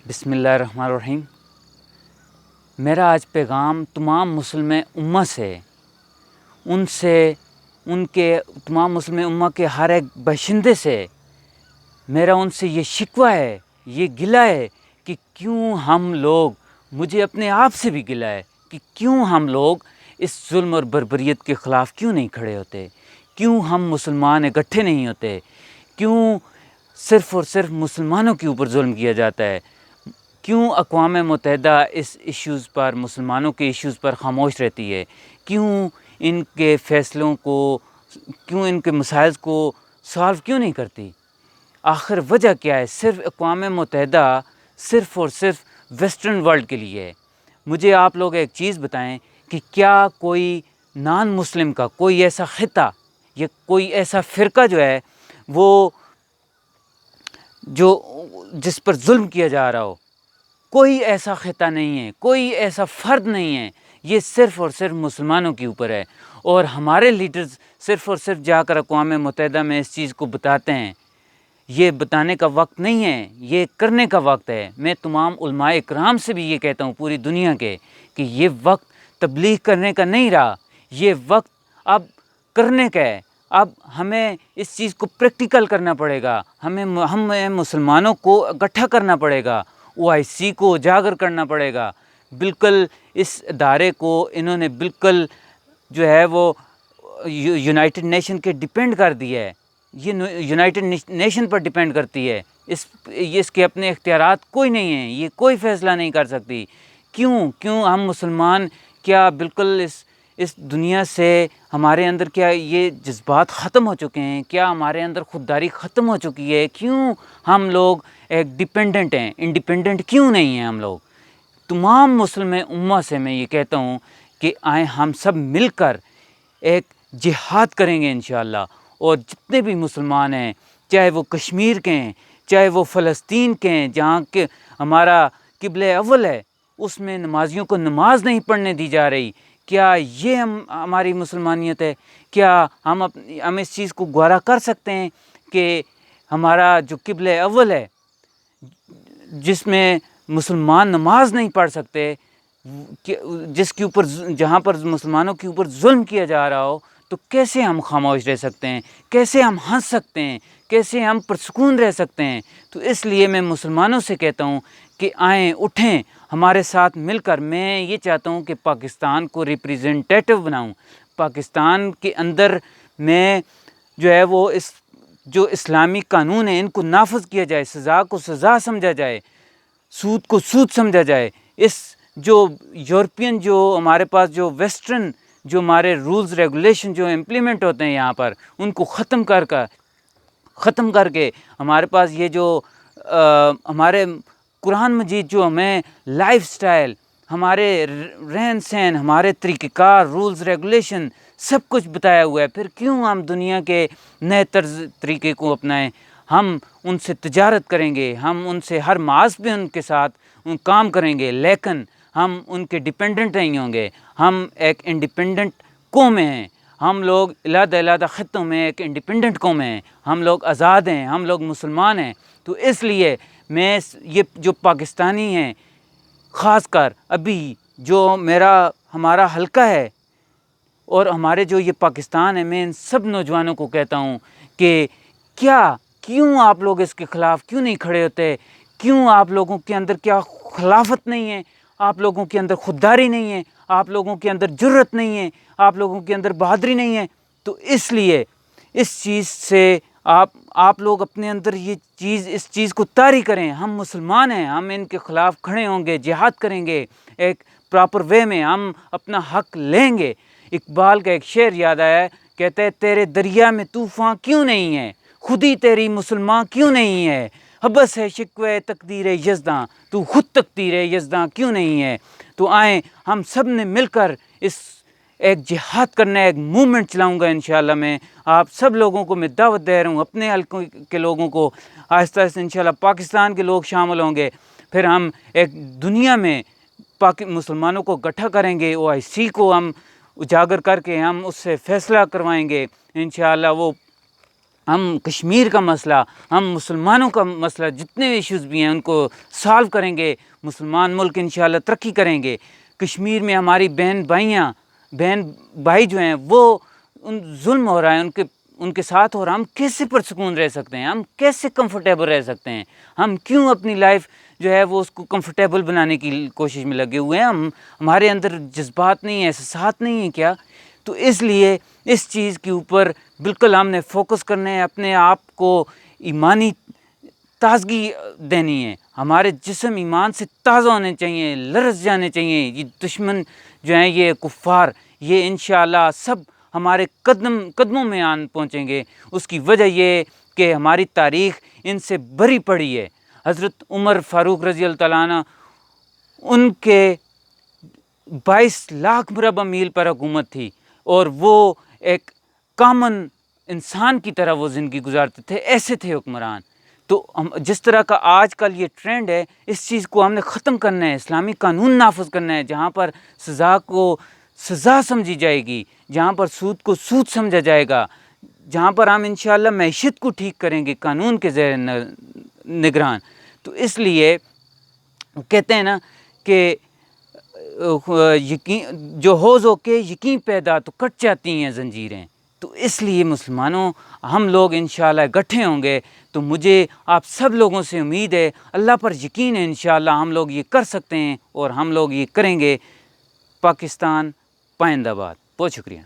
بسم اللہ الرحمن الرحیم۔ میرا آج پیغام تمام مسلم امہ سے، ان کے تمام مسلم امہ کے ہر ایک باشندے سے میرا ان سے یہ شکوہ ہے، یہ گلہ ہے کہ کیوں ہم لوگ، مجھے اپنے آپ سے بھی گلہ ہے کہ کیوں ہم لوگ اس ظلم اور بربریت کے خلاف کیوں نہیں کھڑے ہوتے، کیوں ہم مسلمان اکٹھے نہیں ہوتے، کیوں صرف اور صرف مسلمانوں کے اوپر ظلم کیا جاتا ہے، کیوں اقوام متحدہ اس ایشوز پر، مسلمانوں کے ایشوز پر خاموش رہتی ہے، کیوں ان کے فیصلوں کو، کیوں ان کے مسائل کو سالو کیوں نہیں کرتی؟ آخر وجہ کیا ہے؟ صرف اقوام متحدہ صرف اور صرف ویسٹرن ورلڈ کے لیے ہے۔ مجھے آپ لوگ ایک چیز بتائیں کہ کیا کوئی نان مسلم کا کوئی ایسا خطہ یا کوئی ایسا فرقہ جو ہے وہ جس پر ظلم کیا جا رہا ہو، کوئی ایسا خطہ نہیں ہے، کوئی ایسا فرد نہیں ہے، یہ صرف اور صرف مسلمانوں کے اوپر ہے۔ اور ہمارے لیڈرز صرف اور صرف جا کر اقوام متحدہ میں اس چیز کو بتاتے ہیں۔ یہ بتانے کا وقت نہیں ہے، یہ کرنے کا وقت ہے۔ میں تمام علماء اکرام سے بھی یہ کہتا ہوں، پوری دنیا کے، کہ یہ وقت تبلیغ کرنے کا نہیں رہا، یہ وقت اب کرنے کا ہے۔ اب ہمیں اس چیز کو پریکٹیکل کرنا پڑے گا، ہمیں مسلمانوں کو اکٹھا کرنا پڑے گا، OIC کو اجاگر کرنا پڑے گا۔ بالکل اس ادارے کو انہوں نے بالکل جو ہے وہ یونائٹڈ نیشن کے ڈیپینڈ کر دیا ہے، یہ یونائٹڈ نیشن پر ڈیپینڈ کرتی ہے، اس کے اپنے اختیارات کوئی نہیں ہیں، یہ کوئی فیصلہ نہیں کر سکتی۔ کیوں ہم مسلمان کیا بالکل اس دنیا سے ہمارے اندر کیا یہ جذبات ختم ہو چکے ہیں؟ کیا ہمارے اندر خودداری ختم ہو چکی ہے؟ کیوں ہم لوگ ایک ڈیپینڈنٹ ہیں، انڈیپینڈنٹ کیوں نہیں ہیں ہم لوگ؟ تمام مسلم امہ سے میں یہ کہتا ہوں کہ آئیں ہم سب مل کر ایک جہاد کریں گے انشاءاللہ، اور جتنے بھی مسلمان ہیں، چاہے وہ کشمیر کے ہیں، چاہے وہ فلسطین کے ہیں، جہاں کہ ہمارا قبلہ اول ہے، اس میں نمازیوں کو نماز نہیں پڑھنے دی جا رہی، کیا یہ ہماری مسلمانیت ہے؟ کیا ہم اس چیز کو گوارا کر سکتے ہیں کہ ہمارا جو قبلہ اول ہے، جس میں مسلمان نماز نہیں پڑھ سکتے، جہاں پر مسلمانوں کے اوپر ظلم کیا جا رہا ہو، تو کیسے ہم خاموش رہ سکتے ہیں؟ کیسے ہم ہنس سکتے ہیں؟ کیسے ہم پرسکون رہ سکتے ہیں؟ تو اس لیے میں مسلمانوں سے کہتا ہوں کہ آئیں، اٹھیں، ہمارے ساتھ مل کر۔ میں یہ چاہتا ہوں کہ پاکستان کو ریپریزنٹیٹو بناؤں، پاکستان کے اندر میں جو ہے وہ جو اسلامی قانون ہیں ان کو نافذ کیا جائے، سزا کو سزا سمجھا جائے، سود کو سود سمجھا جائے۔ جو یورپین، جو ہمارے پاس جو ویسٹرن، جو ہمارے رولز ریگولیشن جو امپلیمنٹ ہوتے ہیں یہاں پر، ان کو ختم کر کے ہمارے پاس یہ جو ہمارے قرآن مجید جو ہمیں لائف سٹائل، ہمارے رہن سہن، ہمارے طریقہ کار، رولز ریگولیشن سب کچھ بتایا ہوا ہے، پھر کیوں ہم دنیا کے نئے طریقے کو اپنائیں؟ ہم ان سے تجارت کریں گے، ہم ان سے ہر معاذ پہ ان کے ساتھ کام کریں گے، لیکن ہم ان کے ڈیپینڈنٹ نہیں ہوں گے۔ ہم ایک انڈیپینڈنٹ قوم ہیں، ہم لوگ علیحدہ خطوں میں ایک انڈیپینڈنٹ قوم ہیں، ہم لوگ آزاد ہیں، ہم لوگ مسلمان ہیں۔ تو اس لیے میں یہ جو پاکستانی ہیں، خاص کر ابھی جو ہمارا حلقہ ہے اور ہمارے جو یہ پاکستان ہے، میں ان سب نوجوانوں کو کہتا ہوں کہ کیوں آپ لوگ اس کے خلاف کیوں نہیں کھڑے ہوتے؟ کیوں آپ لوگوں کے اندر کیا خلافت نہیں ہے؟ آپ لوگوں کے اندر خودداری نہیں ہے؟ آپ لوگوں کے اندر جرأت نہیں ہے؟ آپ لوگوں کے اندر بہادری نہیں ہے؟ تو اس لیے اس چیز سے آپ لوگ اپنے اندر اس چیز کو طاری کریں۔ ہم مسلمان ہیں، ہم ان کے خلاف کھڑے ہوں گے، جہاد کریں گے، ایک پراپر وے میں ہم اپنا حق لیں گے۔ اقبال کا ایک شعر یاد آیا ہے، کہتا ہے تیرے دریا میں طوفان کیوں نہیں ہے، خودی تیری مسلمان کیوں نہیں ہے، حبس ہے شکوہ تقدیر یزداں، تو خود تقدیر یزداں کیوں نہیں ہے۔ تو آئیں ہم سب نے مل کر ایک جہاد کرنا ہے، ایک موومنٹ چلاؤں گا انشاءاللہ۔ میں آپ سب لوگوں کو میں دعوت دے رہا ہوں، اپنے حلقوں کے لوگوں کو، آہستہ آہستہ انشاءاللہ پاکستان کے لوگ شامل ہوں گے، پھر ہم ایک دنیا میں مسلمانوں کو اکٹھا کریں گے، OIC کو ہم اجاگر کر کے ہم اس سے فیصلہ کروائیں گے انشاءاللہ۔ وہ ہم کشمیر کا مسئلہ، ہم مسلمانوں کا مسئلہ، جتنے ایشوز بھی ہیں ان کو سالو کریں گے، مسلمان ملک انشاءاللہ ترقی کریں گے۔ کشمیر میں ہماری بہن بھائی جو ہیں وہ ظلم ہو رہا ہے ان کے ساتھ، اور ہم کیسے پرسکون رہ سکتے ہیں، ہم کیسے کمفرٹیبل رہ سکتے ہیں، ہم کیوں اپنی لائف جو ہے وہ اس کو کمفرٹیبل بنانے کی کوشش میں لگے ہوئے ہیں، ہمارے اندر جذبات نہیں ہیں، احساسات نہیں ہیں کیا؟ تو اس لیے اس چیز کے اوپر بالکل ہم نے فوکس کرنا ہے، اپنے آپ کو ایمانی تازگی دینی ہے، ہمارے جسم ایمان سے تازہ ہونے چاہیے، لرز جانے چاہیے۔ یہ دشمن جو ہیں، یہ کفار، یہ انشاءاللہ سب ہمارے قدموں میں آن پہنچیں گے۔ اس کی وجہ یہ کہ ہماری تاریخ ان سے بھری پڑی ہے۔ حضرت عمر فاروق رضی اللہ تعالیٰ عنہ، ان کے 22 لاکھ مربع میل پر حکومت تھی، اور وہ ایک کامن انسان کی طرح وہ زندگی گزارتے تھے، ایسے تھے حکمران۔ تو جس طرح کا آج کل یہ ٹرینڈ ہے، اس چیز کو ہم نے ختم کرنا ہے، اسلامی قانون نافذ کرنا ہے، جہاں پر سزا کو سزا سمجھی جائے گی، جہاں پر سود کو سود سمجھا جائے گا، جہاں پر ہم انشاءاللہ معیشت کو ٹھیک کریں گے قانون کے زیر نگران۔ تو اس لیے کہتے ہیں نا کہ جو حوض ہو کے یقین پیدا تو کٹ جاتی ہیں زنجیریں۔ تو اس لیے مسلمانوں، ہم لوگ انشاءاللہ اکٹھے ہوں گے تو مجھے آپ سب لوگوں سے امید ہے، اللہ پر یقین ہے، انشاءاللہ ہم لوگ یہ کر سکتے ہیں، اور ہم لوگ یہ کریں گے۔ پاکستان پائندہ باد۔ بہت شکریہ۔